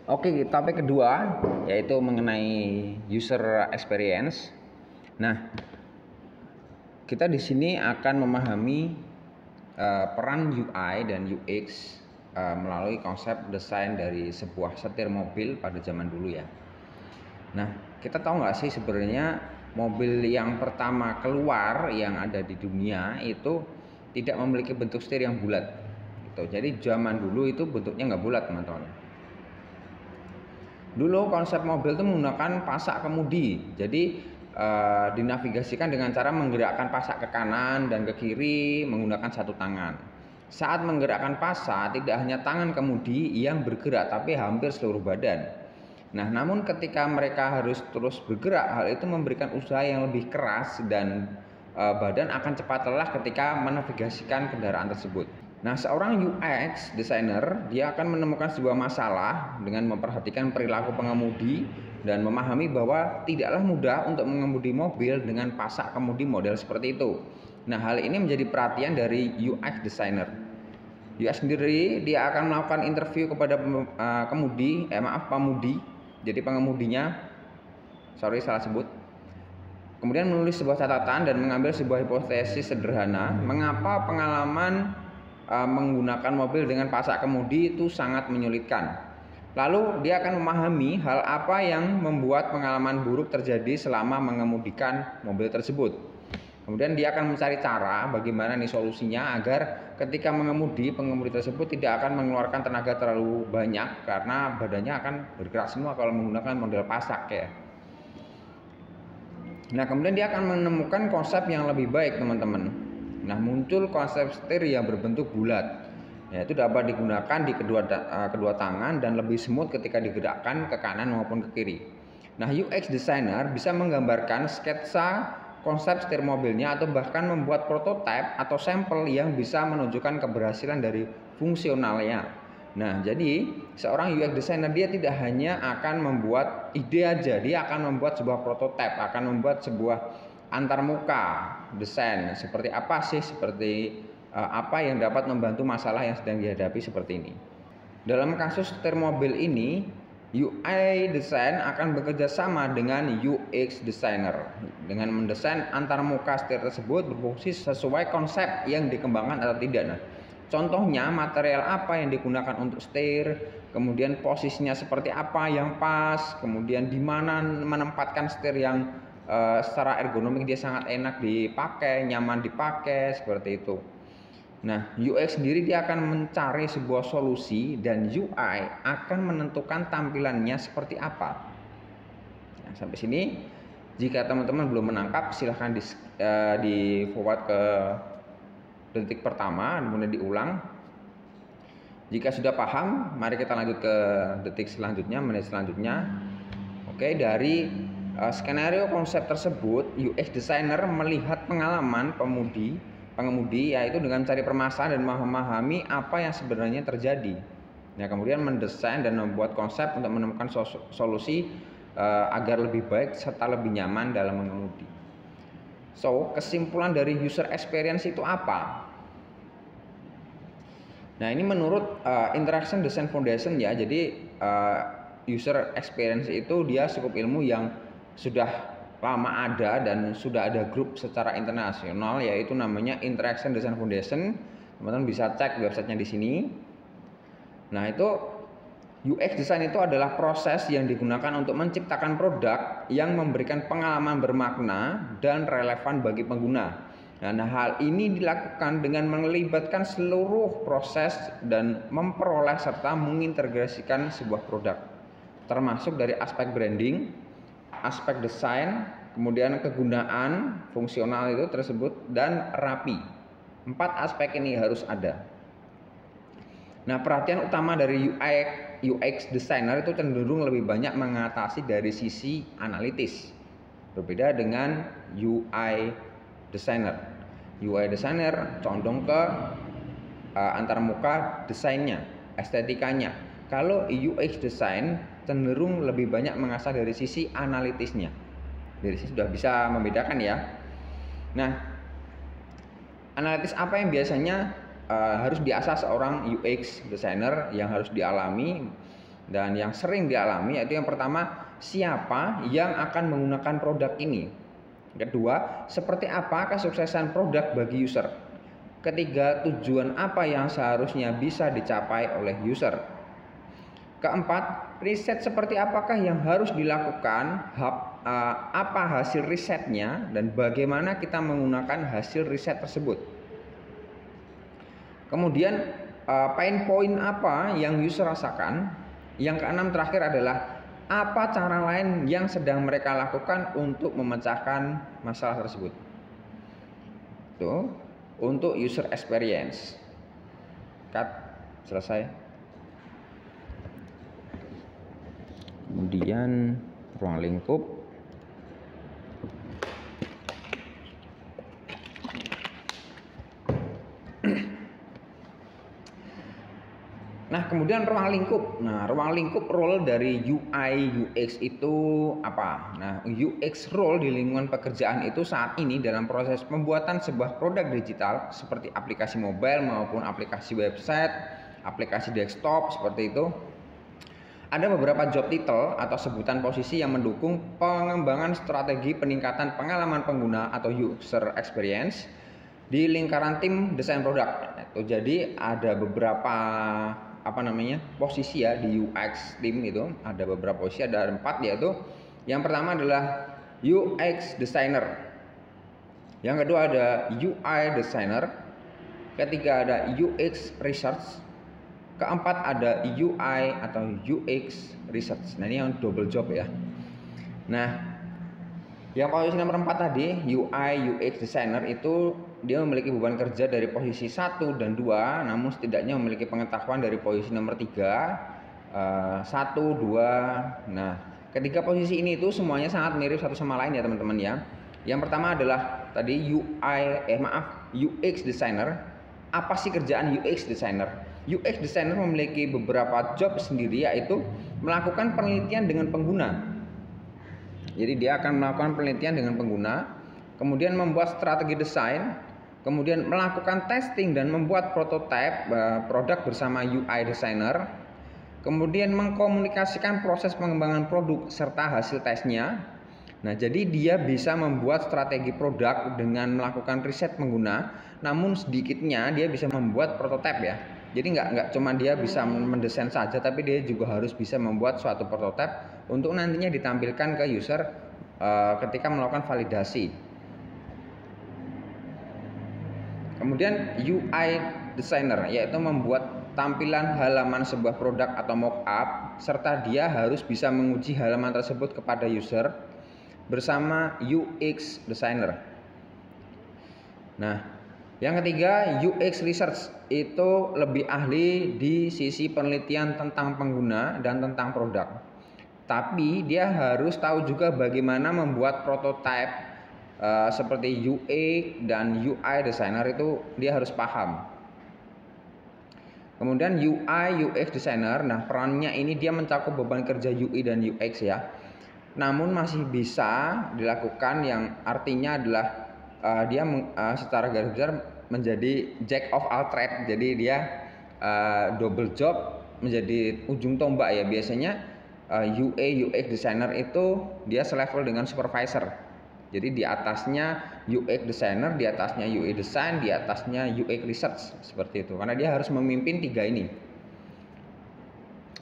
Oke, topik kedua yaitu mengenai user experience. Nah, kita di sini akan memahami peran UI dan UX melalui konsep desain dari sebuah setir mobil pada zaman dulu ya. Nah, kita tahu nggak sih sebenarnya mobil yang pertama keluar yang ada di dunia itu tidak memiliki bentuk setir yang bulat. Gitu. Jadi zaman dulu itu bentuknya nggak bulat, teman-teman. Dulu konsep mobil itu menggunakan pasak kemudi. Jadi dinavigasikan dengan cara menggerakkan pasak ke kanan dan ke kiri menggunakan satu tangan. Saat menggerakkan pasak, tidak hanya tangan kemudi yang bergerak, tapi hampir seluruh badan. Nah, namun ketika mereka harus terus bergerak, hal itu memberikan usaha yang lebih keras dan badan akan cepat lelah ketika menavigasikan kendaraan tersebut. Nah, seorang UX designer dia akan menemukan sebuah masalah dengan memperhatikan perilaku pengemudi dan memahami bahwa tidaklah mudah untuk mengemudi mobil dengan pasak kemudi model seperti itu. Nah, hal ini menjadi perhatian dari UX designer. UX sendiri dia akan melakukan interview kepada pemudi. Jadi pengemudinya, salah sebut. Kemudian menulis sebuah catatan dan mengambil sebuah hipotesis sederhana mengapa pengalaman menggunakan mobil dengan pasak kemudi itu sangat menyulitkan. Lalu dia akan memahami hal apa yang membuat pengalaman buruk terjadi selama mengemudikan mobil tersebut. Kemudian dia akan mencari cara bagaimana nih solusinya agar ketika mengemudi, pengemudi tersebut tidak akan mengeluarkan tenaga terlalu banyak karena badannya akan bergerak semua kalau menggunakan model pasak ya. Nah, kemudian dia akan menemukan konsep yang lebih baik, teman-teman. Nah, muncul konsep setir yang berbentuk bulat. Yaitu dapat digunakan di kedua tangan dan lebih smooth ketika digerakkan ke kanan maupun ke kiri. Nah, UX designer bisa menggambarkan sketsa konsep setir mobilnya atau bahkan membuat prototipe atau sampel yang bisa menunjukkan keberhasilan dari fungsionalnya. Nah, jadi seorang UX designer dia tidak hanya akan membuat ide aja, dia akan membuat sebuah prototipe, akan membuat sebuah antarmuka desain seperti apa sih, seperti apa yang dapat membantu masalah yang sedang dihadapi seperti ini. Dalam kasus setir mobil ini, UI design akan bekerja sama dengan UX designer dengan mendesain antarmuka setir tersebut berfungsi sesuai konsep yang dikembangkan atau tidak. Nah, contohnya material apa yang digunakan untuk setir, kemudian posisinya seperti apa yang pas, kemudian di mana menempatkan setir yang secara ergonomik dia sangat enak dipakai, nyaman dipakai, seperti itu. Nah, UX sendiri dia akan mencari sebuah solusi dan UI akan menentukan tampilannya seperti apa. Nah, sampai sini, jika teman-teman belum menangkap, silahkan di forward ke detik pertama, kemudian diulang. Jika sudah paham, mari kita lanjut ke detik selanjutnya, menit selanjutnya. Oke, dari skenario konsep tersebut, UX designer melihat pengalaman pengemudi yaitu dengan mencari permasalahan dan memahami apa yang sebenarnya terjadi. Nah, kemudian mendesain dan membuat konsep untuk menemukan solusi agar lebih baik serta lebih nyaman dalam mengemudi. So, kesimpulan dari user experience itu apa? Nah, ini menurut Interaction Design Foundation ya. Jadi user experience itu dia cukup ilmu yang sudah lama ada dan sudah ada grup secara internasional yaitu namanya Interaction Design Foundation. Teman-teman bisa cek websitenya di sini. Nah, itu UX design itu adalah proses yang digunakan untuk menciptakan produk yang memberikan pengalaman bermakna dan relevan bagi pengguna. Nah, hal ini dilakukan dengan melibatkan seluruh proses dan memperoleh serta mengintegrasikan sebuah produk, termasuk dari aspek branding, aspek desain, kemudian kegunaan fungsional itu tersebut, dan rapi. 4 aspek ini harus ada. Nah, perhatian utama dari UX designer itu cenderung lebih banyak mengatasi dari sisi analitis, berbeda dengan UI designer. UI designer condong ke antarmuka desainnya, estetikanya. Kalau UX design cenderung lebih banyak mengasah dari sisi analitisnya. Dari sini sudah bisa membedakan ya. Nah, analitis apa yang biasanya harus diasah seorang UX designer yang harus dialami? Dan yang sering dialami yaitu yang pertama, siapa yang akan menggunakan produk ini. Kedua, seperti apa kesuksesan produk bagi user. Ketiga, tujuan apa yang seharusnya bisa dicapai oleh user. Keempat, riset seperti apakah yang harus dilakukan, apa hasil risetnya, dan bagaimana kita menggunakan hasil riset tersebut. Kemudian, pain point apa yang user rasakan. Yang keenam terakhir adalah apa cara lain yang sedang mereka lakukan untuk memecahkan masalah tersebut. Tuh, untuk user experience. Cut, selesai. Kemudian ruang lingkup. Nah, kemudian ruang lingkup. Nah, ruang lingkup role dari UI UX itu apa? Nah, UX role di lingkungan pekerjaan itu saat ini dalam proses pembuatan sebuah produk digital seperti aplikasi mobile maupun aplikasi website, aplikasi desktop seperti itu. Ada beberapa job title atau sebutan posisi yang mendukung pengembangan strategi peningkatan pengalaman pengguna atau user experience di lingkaran tim desain produk. Jadi ada beberapa posisi ya di UX tim itu, ada beberapa posisi, ada 4, yaitu yang pertama adalah UX designer, yang kedua ada UI designer, ketiga ada UX research, keempat ada UI atau UX research. Nah, ini yang double job ya. Nah, yang posisi nomor 4 tadi, UI UX designer, itu dia memiliki beban kerja dari posisi 1 dan 2, namun setidaknya memiliki pengetahuan dari posisi nomor 3, 1, 2. Nah, ketiga posisi ini itu semuanya sangat mirip satu sama lain ya teman-teman ya. Yang pertama adalah tadi UX designer. Apa sih kerjaan UX designer? UX designer memiliki beberapa job sendiri, yaitu melakukan penelitian dengan pengguna. Jadi dia akan melakukan penelitian dengan pengguna, kemudian membuat strategi desain, kemudian melakukan testing dan membuat prototipe produk bersama UI designer, kemudian mengkomunikasikan proses pengembangan produk serta hasil tesnya. Nah, jadi dia bisa membuat strategi produk dengan melakukan riset pengguna, namun sedikitnya dia bisa membuat prototipe ya. Jadi nggak cuma dia bisa mendesain saja, tapi dia juga harus bisa membuat suatu prototipe untuk nantinya ditampilkan ke user ketika melakukan validasi. Kemudian UI designer, yaitu membuat tampilan halaman sebuah produk atau mockup, serta dia harus bisa menguji halaman tersebut kepada user bersama UX designer. Nah, yang ketiga, UX research, itu lebih ahli di sisi penelitian tentang pengguna dan tentang produk. Tapi dia harus tahu juga bagaimana membuat prototipe seperti UX dan UI designer, itu dia harus paham. Kemudian UI UX designer, nah perannya ini dia mencakup beban kerja UI dan UX ya. Namun masih bisa dilakukan, yang artinya adalah dia secara garis besar menjadi jack of all trade. Jadi dia double job, menjadi ujung tombak ya. Biasanya UI UX designer itu dia selevel dengan supervisor. Jadi di atasnya UX designer, di atasnya UI design, di atasnya UX research, seperti itu. Karena dia harus memimpin 3 ini.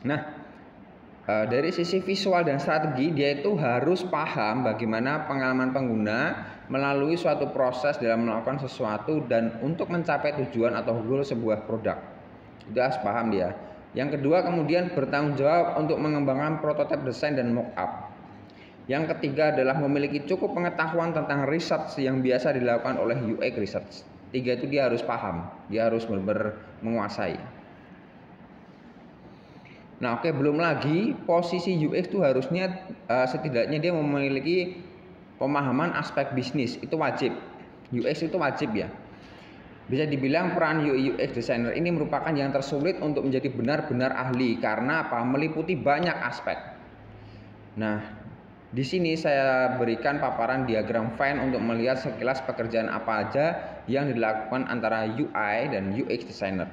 Nah, dari sisi visual dan strategi, dia itu harus paham bagaimana pengalaman pengguna melalui suatu proses dalam melakukan sesuatu dan untuk mencapai tujuan atau goal sebuah produk. Itu harus paham dia. Yang kedua, kemudian bertanggung jawab untuk mengembangkan prototipe desain dan mockup. Yang ketiga adalah memiliki cukup pengetahuan tentang research yang biasa dilakukan oleh UX research. 3 itu dia harus paham, dia harus benar-benar menguasai. Nah, oke, belum lagi posisi UX itu harusnya setidaknya dia memiliki pemahaman aspek bisnis, itu wajib. UX itu wajib ya. Bisa dibilang peran UI UX designer ini merupakan yang tersulit untuk menjadi benar-benar ahli, karena apa? Meliputi banyak aspek. Nah, di sini saya berikan paparan diagram Venn untuk melihat sekilas pekerjaan apa aja yang dilakukan antara UI dan UX designer.